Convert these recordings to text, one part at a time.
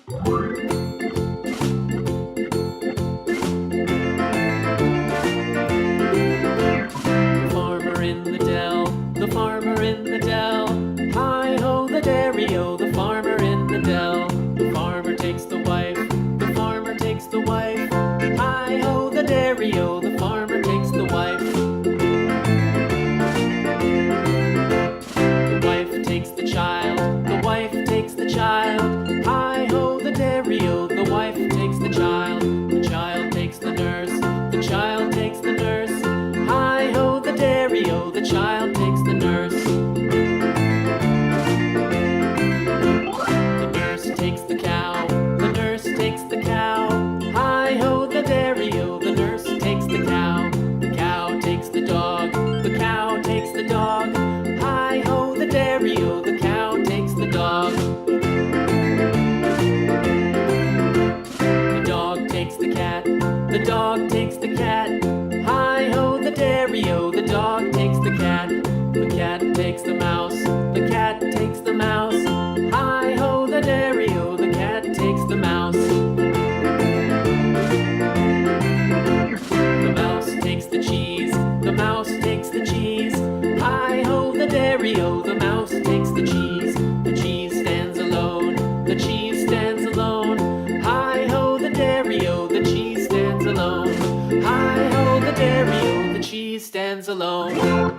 Farmer in the dell, the farmer in the dell. Hi-ho the dairy-o, the farmer in the dell. The farmer takes the wife, the farmer takes the wife. Hi-ho the dairy-o, the farmer takes the wife. The wife takes the child, the wife takes the child. Hi-ho the dairy-o, the wife takes the child. The child takes the nurse, the child takes the nurse. Hi-ho the dairy-o, the child takes the nurse. The nurse takes the cow, the nurse takes the cow. Hi-ho the dairy-o, the nurse takes the cow. The cow takes the dog, the cow takes the dog. Hi-ho the dairy-o, the cow takes the dog. The dog takes the cat, the dog takes the cat. Hi-ho the dairy-o, the dog takes the cat. The cat takes the mouse, the cat takes the mouse. Hi-ho the dairy-o, the cat takes the mouse. The mouse takes the cheese, the mouse takes the cheese. Hi-ho the dairy-o, the mouse takes the cheese. The cheese stands alone, the cheese stands alone. Hi-ho the dairy-o, the cheese stands alone. Hi-ho the dairy-o, the cheese stands alone.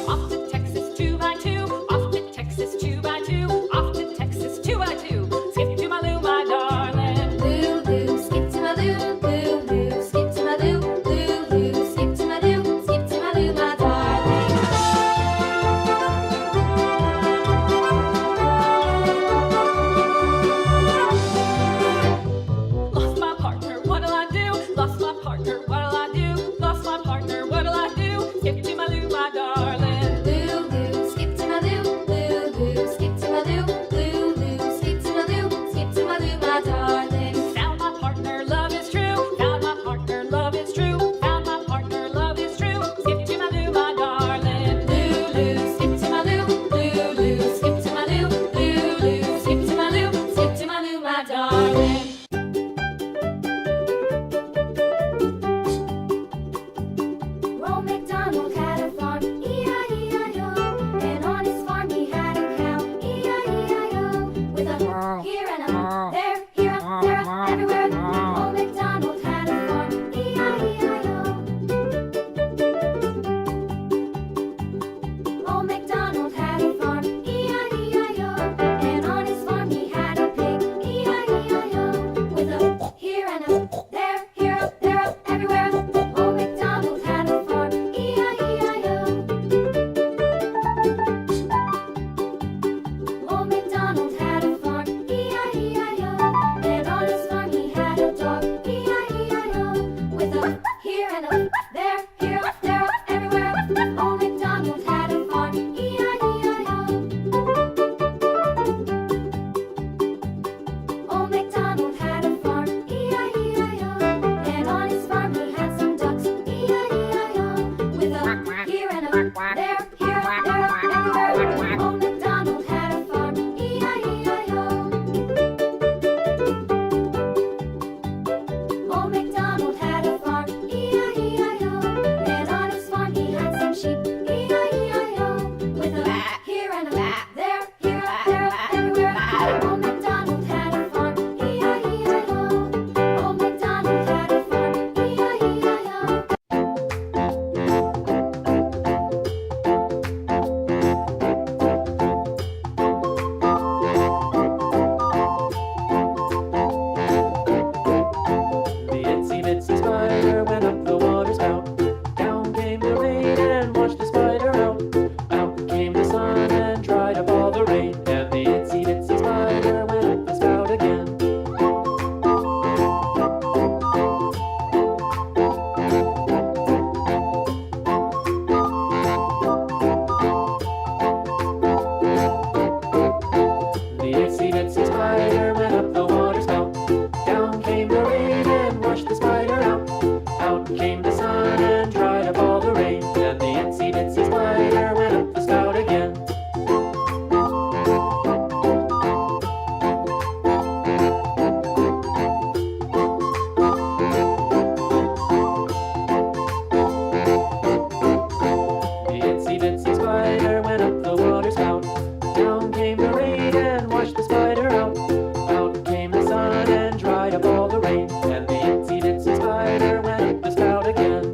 Off to Texas 2x2, off to Texas 2x2. the rain and washed the spider out. Out came the sun and dried up all the rain, and the itsy bitsy spider went up the spout again.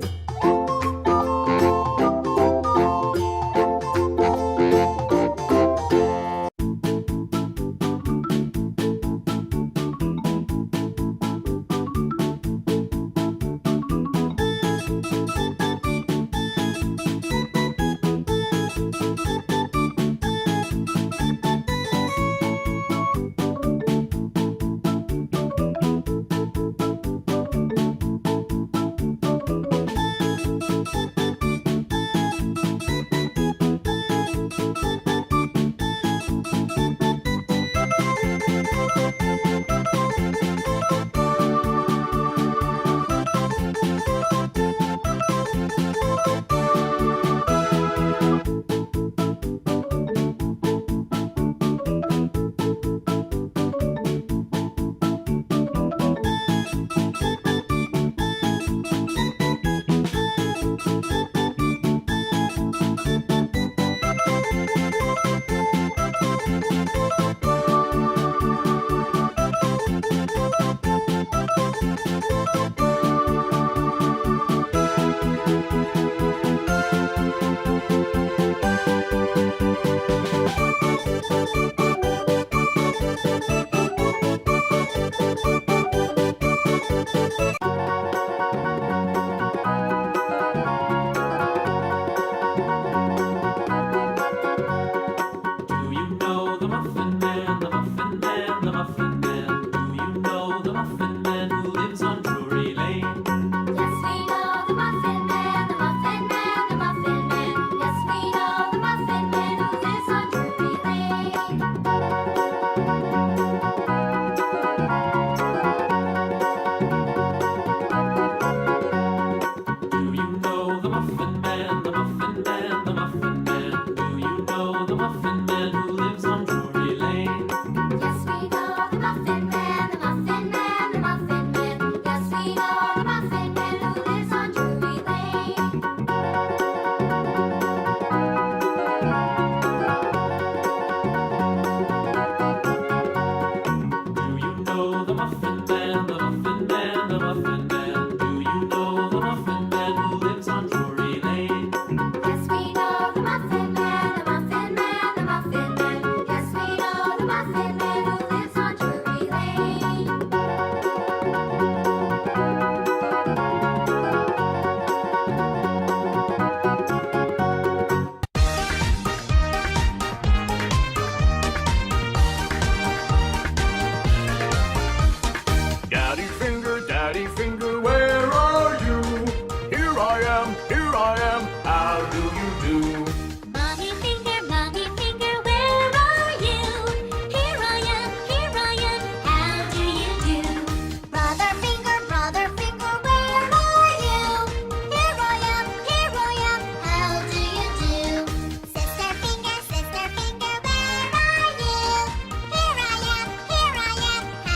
Do you know the Muffin Man? The